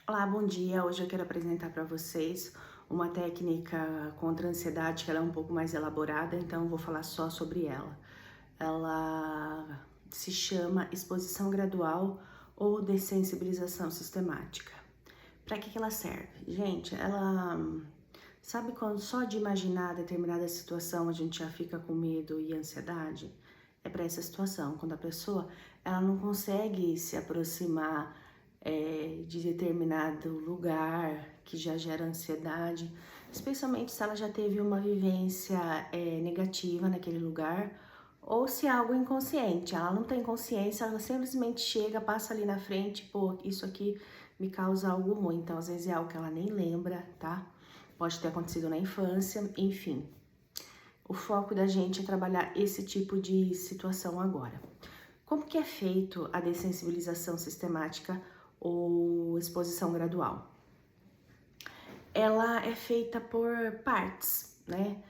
Olá, bom dia. Hoje eu quero apresentar para vocês uma técnica contra a ansiedade que ela é um pouco mais elaborada, então eu vou falar só sobre ela. Ela se chama exposição gradual ou dessensibilização sistemática. Para que ela serve? Gente, ela sabe quando só de imaginar determinada situação a gente já fica com medo e ansiedade? É para essa situação, quando a pessoa ela não consegue se aproximar de determinado lugar que já gera ansiedade, especialmente se ela já teve uma vivência negativa naquele lugar, ou se é algo inconsciente, ela não tem consciência, ela simplesmente chega, passa ali na frente, pô, isso aqui me causa algo ruim, então às vezes é algo que ela nem lembra, tá? Pode ter acontecido na infância, enfim. O foco da gente é trabalhar esse tipo de situação agora. Como que é feito a dessensibilização sistemática ou exposição gradual? Ela é feita por partes, né?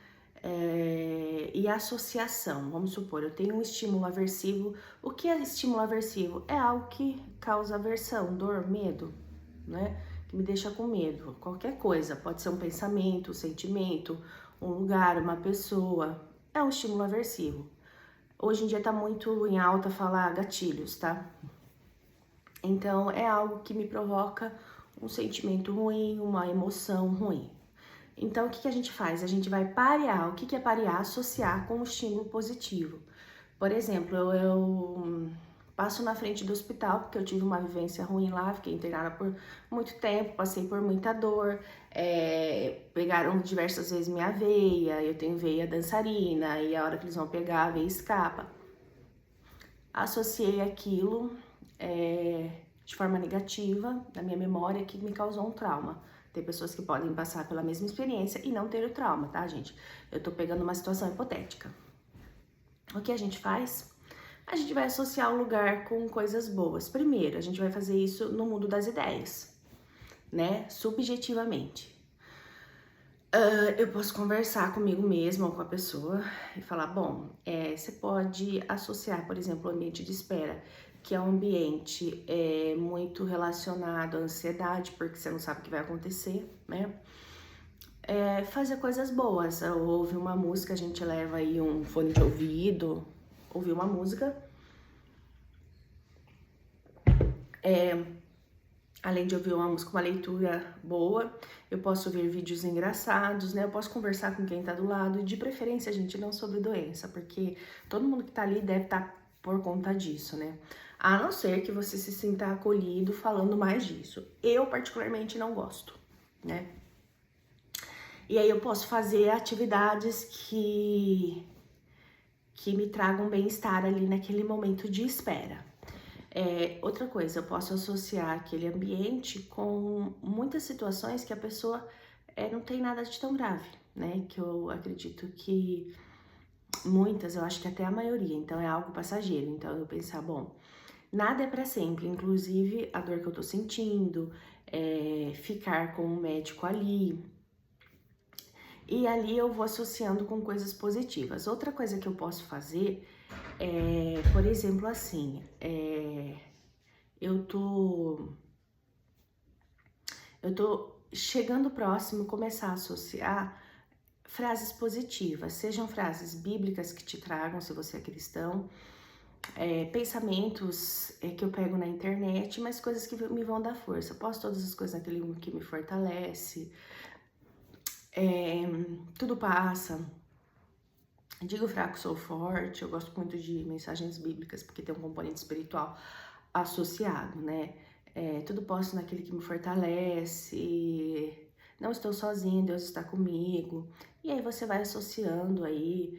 E associação. Vamos supor, eu tenho um estímulo aversivo. O que é estímulo aversivo? É algo que causa aversão, dor, medo, né? Que me deixa com medo. Qualquer coisa, pode ser um pensamento, um sentimento, um lugar, uma pessoa. É um estímulo aversivo. Hoje em dia tá muito em alta falar gatilhos, tá? Então é algo que me provoca um sentimento ruim, uma emoção ruim. Então o que a gente faz? A gente vai parear. O que é parear? Associar com um estímulo positivo. Por exemplo, eu passo na frente do hospital porque eu tive uma vivência ruim lá, fiquei internada por muito tempo, passei por muita dor, pegaram diversas vezes minha veia, eu tenho veia dançarina e a hora que eles vão pegar a veia escapa. Associei aquilo de forma negativa na minha memória que me causou um trauma. Tem pessoas que podem passar pela mesma experiência e não ter o trauma, tá, gente? Eu tô pegando uma situação hipotética. O que a gente faz? A gente vai associar o lugar com coisas boas. Primeiro, a gente vai fazer isso no mundo das ideias, né? Subjetivamente. Eu posso conversar comigo mesma ou com a pessoa e falar, bom, você pode associar, por exemplo, o ambiente de espera, que é um ambiente muito relacionado à ansiedade, porque você não sabe o que vai acontecer, né? Fazer coisas boas, ouvir uma música, a gente leva aí um fone de ouvido, ouvir uma música, além de ouvir uma música, uma leitura boa, eu posso ver vídeos engraçados, né? Eu posso conversar com quem tá do lado, e de preferência, gente, não sobre doença, porque todo mundo que tá ali deve estar por conta disso, né? A não ser que você se sinta acolhido falando mais disso. Eu, particularmente, não gosto, né? E aí eu posso fazer atividades que me tragam bem-estar ali naquele momento de espera. Outra coisa, eu posso associar aquele ambiente com muitas situações que a pessoa não tem nada de tão grave, né? Que eu acredito que muitas, eu acho que até a maioria, então é algo passageiro. Então eu pensar, bom, nada é para sempre, inclusive a dor que eu tô sentindo, ficar com o médico ali. E ali eu vou associando com coisas positivas. Outra coisa que eu posso fazer por exemplo, assim, eu tô chegando próximo, começar a associar frases positivas, sejam frases bíblicas que te tragam, se você é cristão, pensamentos que eu pego na internet, mas coisas que me vão dar força. Eu posto todas as coisas naquele que me fortalece, tudo passa. Digo fraco, sou forte. Eu gosto muito de mensagens bíblicas porque tem um componente espiritual associado, né? Tudo posso naquele que me fortalece. Não estou sozinho, Deus está comigo. E aí você vai associando aí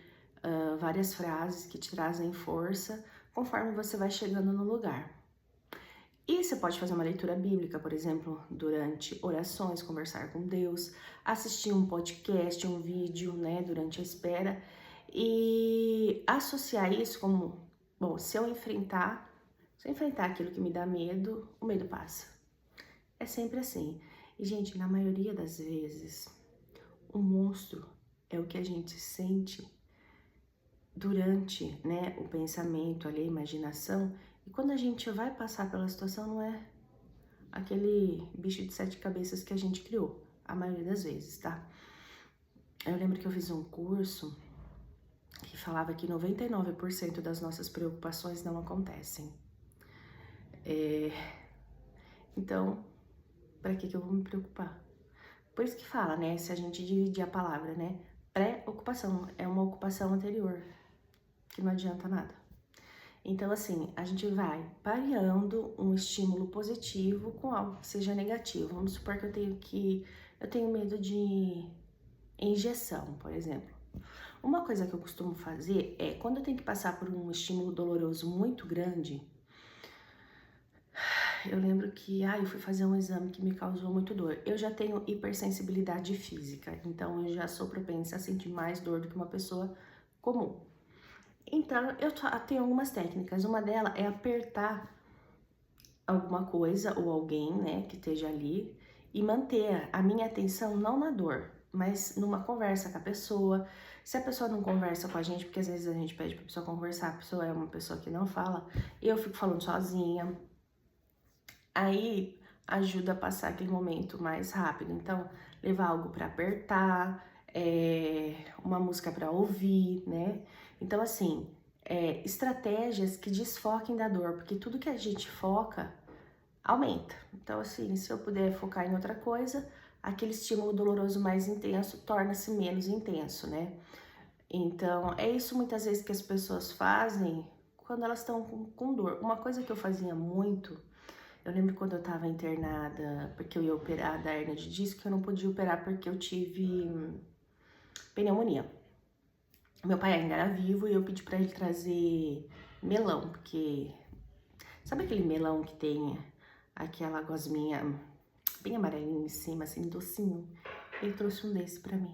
várias frases que te trazem força conforme você vai chegando no lugar. E você pode fazer uma leitura bíblica, por exemplo, durante orações, conversar com Deus, assistir um podcast, um vídeo, né, durante a espera e associar isso como, bom, se eu enfrentar aquilo que me dá medo, o medo passa. É sempre assim. E, gente, na maioria das vezes, o monstro é o que a gente sente durante, né, o pensamento ali, a imaginação. E quando a gente vai passar pela situação, aquele bicho de 7 cabeças que a gente criou, a maioria das vezes, tá? Eu lembro que eu fiz um curso que falava que 99% das nossas preocupações não acontecem. Então, para que eu vou me preocupar? Por isso que fala, né? Se a gente dividir a palavra, né? Pré-ocupação é uma ocupação anterior, que não adianta nada. Então, assim, a gente vai pareando um estímulo positivo com algo que seja negativo. Vamos supor que eu tenho medo de injeção, por exemplo. Uma coisa que eu costumo fazer é, quando eu tenho que passar por um estímulo doloroso muito grande, eu lembro que, eu fui fazer um exame que me causou muito dor. Eu já tenho hipersensibilidade física, então eu já sou propensa a sentir mais dor do que uma pessoa comum. Então, eu tenho algumas técnicas. Uma delas é apertar alguma coisa ou alguém, né, que esteja ali e manter a minha atenção não na dor, mas numa conversa com a pessoa. Se a pessoa não conversa com a gente, porque às vezes a gente pede pra pessoa conversar, a pessoa é uma pessoa que não fala, eu fico falando sozinha. Aí ajuda a passar aquele momento mais rápido. Então, levar algo para apertar, uma música para ouvir, né? Então, assim, estratégias que desfoquem da dor, porque tudo que a gente foca aumenta. Então, assim, se eu puder focar em outra coisa, aquele estímulo doloroso mais intenso torna-se menos intenso, né? Então, é isso muitas vezes que as pessoas fazem quando elas estão com dor. Uma coisa que eu fazia muito, eu lembro quando eu tava internada, porque eu ia operar da hérnia de disco, eu não podia operar porque eu tive pneumonia. Meu pai ainda era vivo e eu pedi pra ele trazer melão, porque sabe aquele melão que tem aquela gosminha bem amarelinha em cima, assim, docinho? Ele trouxe um desse pra mim.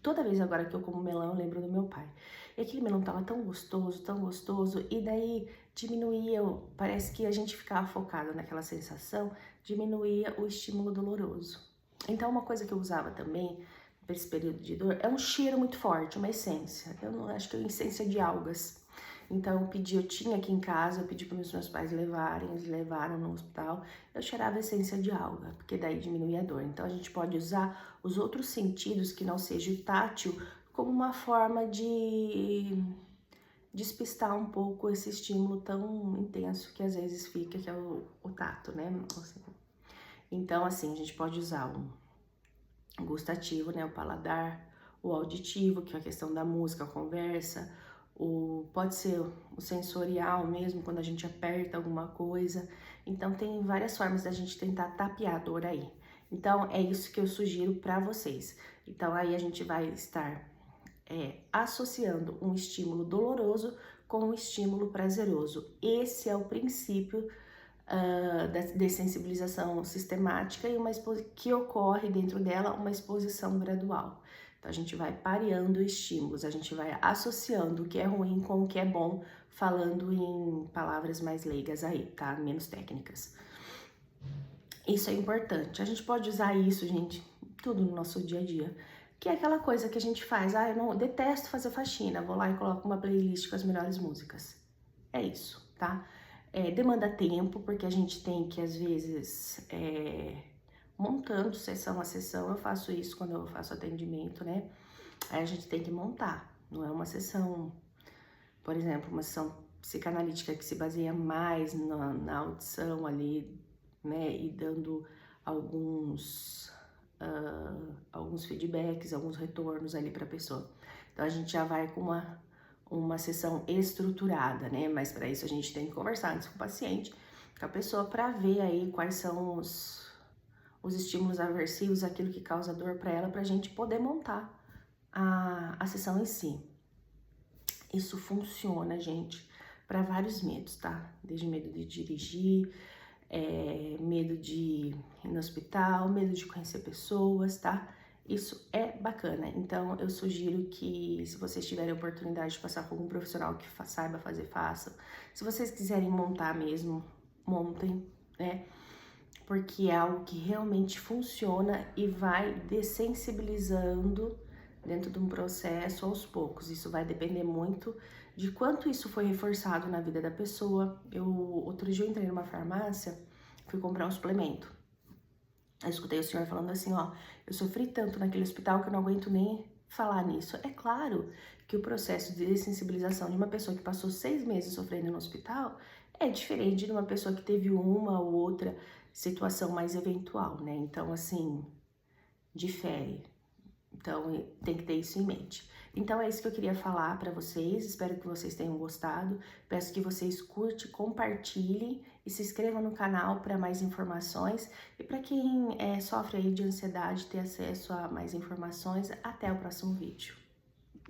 Toda vez agora que eu como melão, eu lembro do meu pai. E aquele melão tava tão gostoso, e daí diminuía, parece que a gente ficava focado naquela sensação, diminuía o estímulo doloroso. Então, uma coisa que eu usava também, para esse período de dor, é um cheiro muito forte, uma essência. Eu não acho que é uma essência de algas. Então, eu tinha aqui em casa, eu pedi para os meus pais levarem, eles levaram no hospital. Eu cheirava essência de alga, porque daí diminuía a dor. Então, a gente pode usar os outros sentidos, que não seja o tátil, como uma forma de despistar um pouco esse estímulo tão intenso que às vezes fica, que é o tato, né? Então, assim, a gente pode usar o gustativo, né? O paladar, o auditivo, que é a questão da música, a conversa, pode ser o sensorial mesmo, quando a gente aperta alguma coisa. Então, tem várias formas da gente tentar tapear a dor aí. Então, é isso que eu sugiro para vocês. Então, aí a gente vai estar associando um estímulo doloroso com um estímulo prazeroso. Esse é o princípio da dessensibilização sistemática e que ocorre dentro dela uma exposição gradual. Então, a gente vai pareando estímulos, a gente vai associando o que é ruim com o que é bom, falando em palavras mais leigas aí, tá? Menos técnicas. Isso é importante. A gente pode usar isso, gente, tudo no nosso dia a dia. Que é aquela coisa que a gente faz, eu não detesto fazer faxina, vou lá e coloco uma playlist com as melhores músicas. É isso, tá? Demanda tempo, porque a gente tem que, às vezes, montando sessão a sessão, eu faço isso quando eu faço atendimento, né? Aí a gente tem que montar, não é uma sessão, por exemplo, uma sessão psicanalítica que se baseia mais na audição ali, né? E dando alguns feedbacks, alguns retornos ali para a pessoa. Então a gente já vai com uma sessão estruturada, né? Mas para isso a gente tem que conversar antes com o paciente, com a pessoa, para ver aí quais são os estímulos aversivos, aquilo que causa dor para ela, para a gente poder montar a sessão em si. Isso funciona, gente, para vários medos, tá? Desde medo de dirigir, medo de ir no hospital, medo de conhecer pessoas, tá? Isso é bacana, então eu sugiro que, se vocês tiverem a oportunidade de passar com algum profissional que saiba fazer, façam. Se vocês quiserem montar mesmo, montem, né? Porque é algo que realmente funciona e vai dessensibilizando dentro de um processo aos poucos. Isso vai depender muito de quanto isso foi reforçado na vida da pessoa. Outro dia eu entrei numa farmácia, fui comprar um suplemento. Eu escutei o senhor falando assim, ó, eu sofri tanto naquele hospital que eu não aguento nem falar nisso. É claro que o processo de dessensibilização de uma pessoa que passou 6 meses sofrendo no hospital é diferente de uma pessoa que teve uma ou outra situação mais eventual, né? Então, assim, difere. Então, tem que ter isso em mente. Então, é isso que eu queria falar para vocês. Espero que vocês tenham gostado. Peço que vocês curtem, compartilhem e se inscrevam no canal para mais informações. E para quem sofre aí de ansiedade, ter acesso a mais informações, até o próximo vídeo.